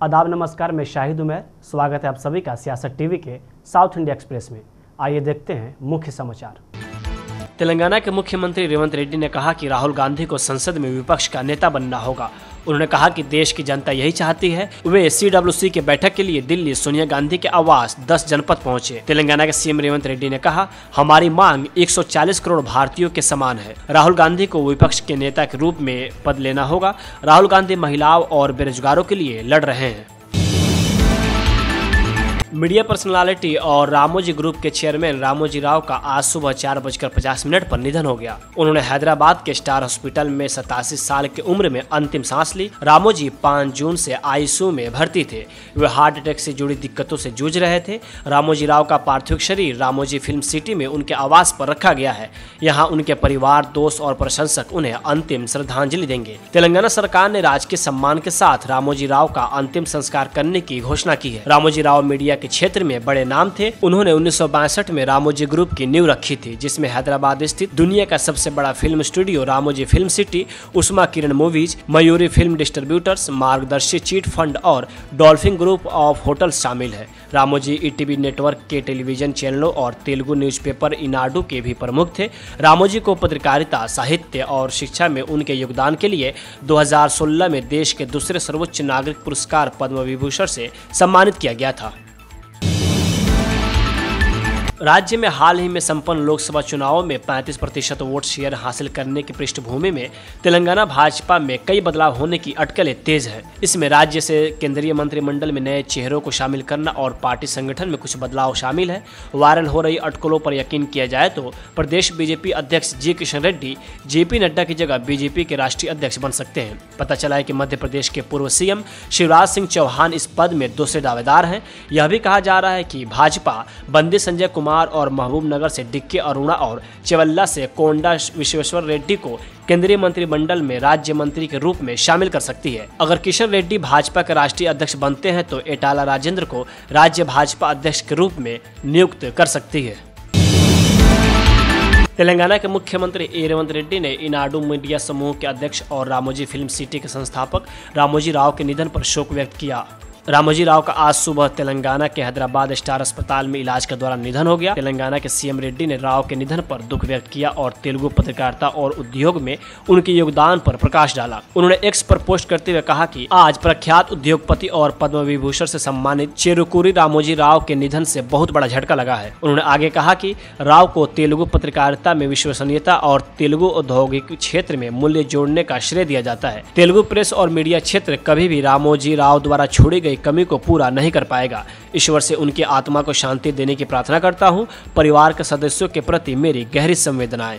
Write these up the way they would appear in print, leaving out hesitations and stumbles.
आदाब नमस्कार, मैं शाहिद उमैर। स्वागत है आप सभी का सियासत टीवी के साउथ इंडिया एक्सप्रेस में। आइए देखते हैं मुख्य समाचार। तेलंगाना के मुख्यमंत्री रेवंत रेड्डी ने कहा कि राहुल गांधी को संसद में विपक्ष का नेता बनना होगा। उन्होंने कहा कि देश की जनता यही चाहती है। वे CWC के बैठक के लिए दिल्ली सोनिया गांधी के आवास 10 जनपद पहुंचे। तेलंगाना के सीएम रेवंत रेड्डी ने कहा, हमारी मांग 140 करोड़ भारतीयों के समान है। राहुल गांधी को विपक्ष के नेता के रूप में पद लेना होगा। राहुल गांधी महिलाओं और बेरोजगारों के लिए लड़ रहे हैं। मीडिया पर्सनालिटी और रामोजी ग्रुप के चेयरमैन रामोजी राव का आज सुबह 4:50 पर निधन हो गया। उन्होंने हैदराबाद के स्टार हॉस्पिटल में 87 साल की उम्र में अंतिम सांस ली। रामोजी 5 जून से ICU में भर्ती थे। वे हार्ट अटैक से जुड़ी दिक्कतों से जूझ रहे थे। रामोजी राव का पार्थिव शरीर रामोजी फिल्म सिटी में उनके आवास पर रखा गया है। यहाँ उनके परिवार, दोस्त और प्रशंसक उन्हें अंतिम श्रद्धांजलि देंगे। तेलंगाना सरकार ने राजकीय सम्मान के साथ रामोजी राव का अंतिम संस्कार करने की घोषणा की है। रामोजी राव मीडिया के क्षेत्र में बड़े नाम थे। उन्होंने 1962 में रामोजी ग्रुप की नींव रखी थी, जिसमें हैदराबाद स्थित दुनिया का सबसे बड़ा film studio Ramoji film city, Ushakiran movies, Mayuri film distributors, Margadarsi chit fund और डॉल्फिन ग्रुप ऑफ होटल्स शामिल है। रामोजी ETV नेटवर्क के टेलीविजन चैनलों और तेलुगु न्यूज़पेपर ईनाडू के भी प्रमुख थे। रामोजी को पत्रकारिता, साहित्य और शिक्षा में उनके योगदान के लिए 2016 में देश के दूसरे सर्वोच्च नागरिक पुरस्कार पद्म विभूषण से सम्मानित किया गया था। राज्य में हाल ही में संपन्न लोकसभा चुनावों में 35% वोट शेयर हासिल करने की पृष्ठभूमि में तेलंगाना भाजपा में कई बदलाव होने की अटकलें तेज है। इसमें राज्य से केंद्रीय मंत्रिमंडल में नए चेहरों को शामिल करना और पार्टी संगठन में कुछ बदलाव शामिल है। वायरल हो रही अटकलों पर यकीन किया जाए तो प्रदेश बीजेपी अध्यक्ष जी किशन रेड्डी JP नड्डा की जगह बीजेपी के राष्ट्रीय अध्यक्ष बन सकते हैं। पता चला है कि मध्य प्रदेश के पूर्व CM शिवराज सिंह चौहान इस पद में दूसरे दावेदार हैं। यह भी कहा जा रहा है कि भाजपा बंदी संजय कुमार और महबूबनगर से DK अरुणा और चेवल्ला से कोंडा विश्वेश्वर रेड्डी को केंद्रीय मंत्रिमंडल में राज्य मंत्री के रूप में शामिल कर सकती है। अगर किशन रेड्डी भाजपा के राष्ट्रीय अध्यक्ष बनते हैं तो एटाला राजेंद्र को राज्य भाजपा अध्यक्ष के रूप में नियुक्त कर सकती है। तेलंगाना के मुख्यमंत्री रेवंत रेड्डी ने ईनाडू मीडिया समूह के अध्यक्ष और रामोजी फिल्म सिटी के संस्थापक रामोजी राव के निधन पर शोक व्यक्त किया। रामोजी राव का आज सुबह तेलंगाना के हैदराबाद स्टार अस्पताल में इलाज के दौरान निधन हो गया। तेलंगाना के CM रेड्डी ने राव के निधन पर दुख व्यक्त किया और तेलुगु पत्रकारिता और उद्योग में उनके योगदान पर प्रकाश डाला। उन्होंने X पर पोस्ट करते हुए कहा कि आज प्रख्यात उद्योगपति और पद्म विभूषण से सम्मानित चेरुकुरी रामोजी राव के निधन से बहुत बड़ा झटका लगा है। उन्होंने आगे कहा कि राव को तेलुगु पत्रकारिता में विश्वसनीयता और तेलुगु औद्योगिक क्षेत्र में मूल्य जोड़ने का श्रेय दिया जाता है। तेलुगु प्रेस और मीडिया क्षेत्र कभी भी रामोजी राव द्वारा छोड़ी गई कमी को पूरा नहीं कर पाएगा। ईश्वर से उनकी आत्मा को शांति देने की प्रार्थना करता हूं। परिवार के सदस्यों के प्रति मेरी गहरी संवेदनाएं।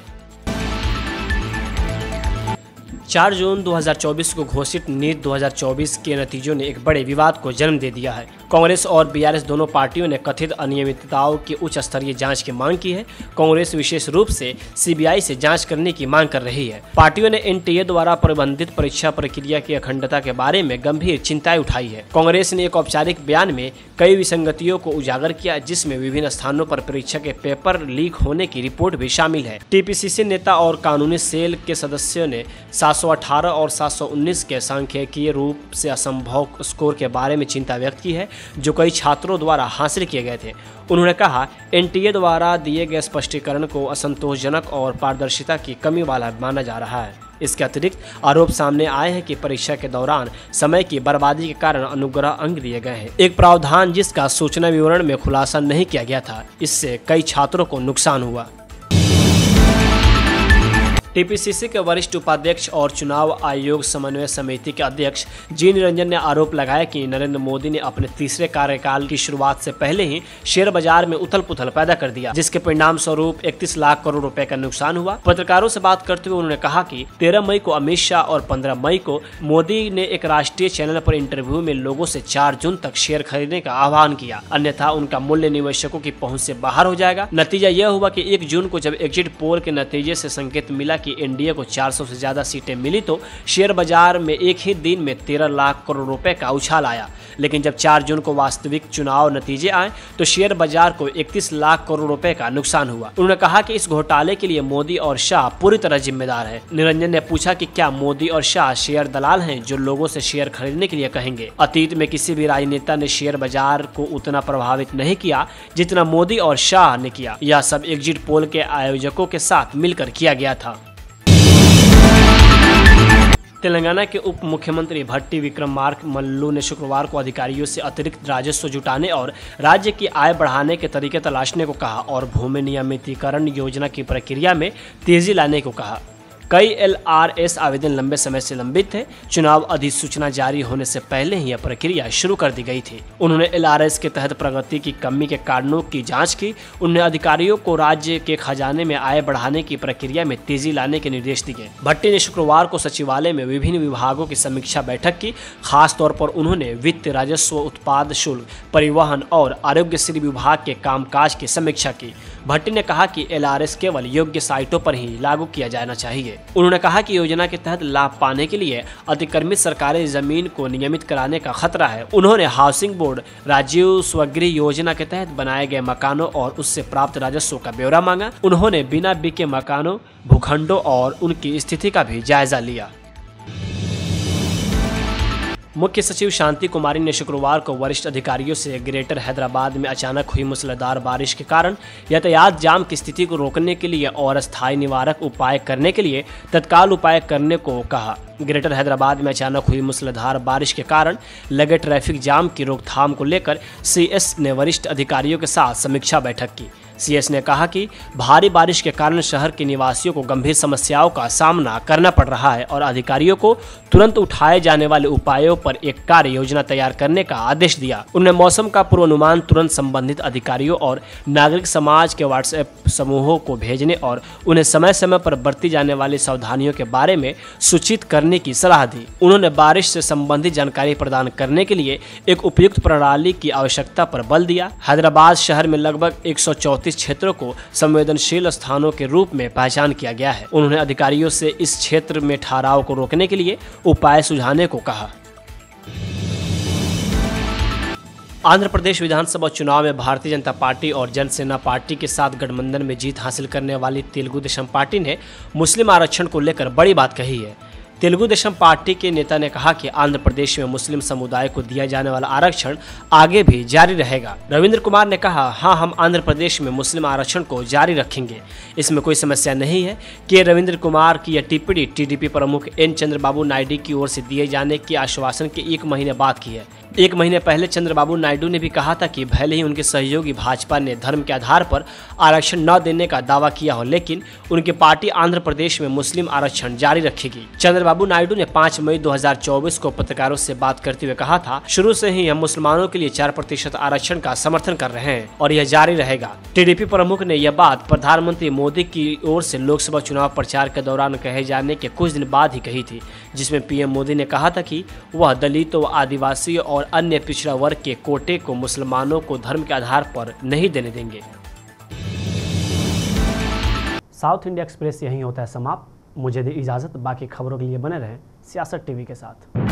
4 जून 2024 को घोषित नीट 2024 के नतीजों ने एक बड़े विवाद को जन्म दे दिया है। कांग्रेस और BRS दोनों पार्टियों ने कथित अनियमितताओं की उच्च स्तरीय जांच की मांग की है। कांग्रेस विशेष रूप से CBI से जांच करने की मांग कर रही है। पार्टियों ने NTA द्वारा प्रबंधित परीक्षा प्रक्रिया की अखंडता के बारे में गंभीर चिंताएं उठाई है। कांग्रेस ने एक औपचारिक बयान में कई विसंगतियों को उजागर किया, जिसमें विभिन्न स्थानों पर परीक्षा के पेपर लीक होने की रिपोर्ट भी शामिल है। TPCC नेता और कानूनी सेल के सदस्यों ने 718 और 719 के सांख्यिकीय रूप से असंभव स्कोर के बारे में चिंता व्यक्त की है, जो कई छात्रों द्वारा हासिल किए गए थे। उन्होंने कहा, NTA द्वारा दिए गए स्पष्टीकरण को असंतोषजनक और पारदर्शिता की कमी वाला माना जा रहा है। इसके अतिरिक्त आरोप सामने आए हैं कि परीक्षा के दौरान समय की बर्बादी के कारण अनुग्रह अंक दिए गए हैं, एक प्रावधान जिसका सूचना विवरण में खुलासा नहीं किया गया था। इससे कई छात्रों को नुकसान हुआ। TPCC के वरिष्ठ उपाध्यक्ष और चुनाव आयोग समन्वय समिति के अध्यक्ष G निरंजन ने आरोप लगाया कि नरेंद्र मोदी ने अपने तीसरे कार्यकाल की शुरुआत से पहले ही शेयर बाजार में उथल पुथल पैदा कर दिया, जिसके परिणाम स्वरूप 31 लाख करोड़ रुपए का नुकसान हुआ। पत्रकारों से बात करते हुए उन्होंने कहा कि 13 मई को अमित शाह और 15 मई को मोदी ने एक राष्ट्रीय चैनल पर इंटरव्यू में लोगों से 4 जून तक शेयर खरीदने का आह्वान किया, अन्यथा उनका मूल्य निवेशकों की पहुँच से बाहर हो जाएगा। नतीजा यह हुआ कि 1 जून को जब एग्जिट पोल के नतीजे से संकेत मिला कि एनडीए को 400 से ज्यादा सीटें मिली तो शेयर बाजार में एक ही दिन में 13 लाख करोड़ रुपए का उछाल आया, लेकिन जब 4 जून को वास्तविक चुनाव नतीजे आए तो शेयर बाजार को 31 लाख करोड़ रुपए का नुकसान हुआ। उन्होंने कहा कि इस घोटाले के लिए मोदी और शाह पूरी तरह जिम्मेदार है। निरंजन ने पूछा कि क्या मोदी और शाह शेयर दलाल हैं जो लोगों से शेयर खरीदने के लिए कहेंगे। अतीत में किसी भी राजनेता ने शेयर बाजार को उतना प्रभावित नहीं किया जितना मोदी और शाह ने किया। यह सब एग्जिट पोल के आयोजकों के साथ मिलकर किया गया था। तेलंगाना के उप मुख्यमंत्री भट्टी विक्रमार्क मल्लू ने शुक्रवार को अधिकारियों से अतिरिक्त राजस्व जुटाने और राज्य की आय बढ़ाने के तरीके तलाशने को कहा और भूमि नियमितीकरण योजना की प्रक्रिया में तेजी लाने को कहा। कई एलआरएस आवेदन लंबे समय से लंबित थे। चुनाव अधिसूचना जारी होने से पहले ही यह प्रक्रिया शुरू कर दी गई थी। उन्होंने एलआरएस के तहत प्रगति की कमी के कारणों की जांच की। उन्होंने अधिकारियों को राज्य के खजाने में आय बढ़ाने की प्रक्रिया में तेजी लाने के निर्देश दिए। भट्टी ने शुक्रवार को सचिवालय में विभिन्न विभागों की समीक्षा बैठक की। खास तौर पर उन्होंने वित्त, राजस्व, उत्पाद शुल्क, परिवहन और आरोग्यश्री विभाग के कामकाज की समीक्षा की। भट्टी ने कहा कि एलआरएस केवल योग्य साइटों पर ही लागू किया जाना चाहिए। उन्होंने कहा कि योजना के तहत लाभ पाने के लिए अतिक्रमित सरकारी जमीन को नियमित कराने का खतरा है। उन्होंने हाउसिंग बोर्ड, राजीव स्वगृह योजना के तहत बनाए गए मकानों और उससे प्राप्त राजस्व का ब्यौरा मांगा। उन्होंने बिना बिके मकानों, भूखंडों और उनकी स्थिति का भी जायजा लिया। मुख्य सचिव शांति कुमारी ने शुक्रवार को वरिष्ठ अधिकारियों से ग्रेटर हैदराबाद में अचानक हुई मूसलाधार बारिश के कारण यातायात जाम की स्थिति को रोकने के लिए और अस्थायी निवारक उपाय करने के लिए तत्काल उपाय करने को कहा। ग्रेटर हैदराबाद में अचानक हुई मूसलाधार बारिश के कारण लगे ट्रैफिक जाम की रोकथाम को लेकर सीएस ने वरिष्ठ अधिकारियों के साथ समीक्षा बैठक की। सीएस ने कहा कि भारी बारिश के कारण शहर के निवासियों को गंभीर समस्याओं का सामना करना पड़ रहा है और अधिकारियों को तुरंत उठाए जाने वाले उपायों पर एक कार्य योजना तैयार करने का आदेश दिया। उन्होंने मौसम का पूर्वानुमान तुरंत संबंधित अधिकारियों और नागरिक समाज के व्हाट्सएप समूहों को भेजने और उन्हें समय समय पर बरती जाने वाली सावधानियों के बारे में सूचित करने की सलाह दी। उन्होंने बारिश से संबंधित जानकारी प्रदान करने के लिए एक उपयुक्त प्रणाली की आवश्यकता पर बल दिया। हैदराबाद शहर में लगभग 134 क्षेत्रों को संवेदनशील स्थानों के रूप में पहचान किया गया है। उन्होंने अधिकारियों से इस क्षेत्र में ठहराव को रोकने के लिए उपाय सुझाने को कहा। आंध्र प्रदेश विधानसभा चुनाव में भारतीय जनता पार्टी और जनसेना पार्टी के साथ गठबंधन में जीत हासिल करने वाली तेलुगु देशम पार्टी ने मुस्लिम आरक्षण को लेकर बड़ी बात कही है। तेलुगु देशम पार्टी के नेता ने कहा कि आंध्र प्रदेश में मुस्लिम समुदाय को दिया जाने वाला आरक्षण आगे भी जारी रहेगा। रविंद्र कुमार ने कहा, हाँ, हम आंध्र प्रदेश में मुस्लिम आरक्षण को जारी रखेंगे, इसमें कोई समस्या नहीं है। कि रविंद्र कुमार की यह टिप्पणी टीडीपी प्रमुख एन चंद्रबाबू नायडू की ओर से दिए जाने के आश्वासन के 1 महीने बाद की है। 1 महीने पहले चंद्रबाबू नायडू ने भी कहा था कि भले ही उनके सहयोगी भाजपा ने धर्म के आधार पर आरक्षण न देने का दावा किया हो, लेकिन उनकी पार्टी आंध्र प्रदेश में मुस्लिम आरक्षण जारी रखेगी। चंद्रबाबू नायडू ने 5 मई 2024 को पत्रकारों से बात करते हुए कहा था, शुरू से ही हम मुसलमानों के लिए 4% आरक्षण का समर्थन कर रहे हैं और यह जारी रहेगा। टीडीपी प्रमुख ने यह बात प्रधानमंत्री मोदी की ओर से लोकसभा चुनाव प्रचार के दौरान कहे जाने के कुछ दिन बाद ही कही थी, जिसमें पीएम मोदी ने कहा था कि वह दलितों व आदिवासियों और अन्य पिछड़ा वर्ग के कोटे को मुसलमानों को धर्म के आधार पर नहीं देने देंगे। साउथ इंडिया एक्सप्रेस यहीं होता है समाप्त। मुझे दे इजाजत। बाकी खबरों के लिए बने रहें सियासत टीवी के साथ।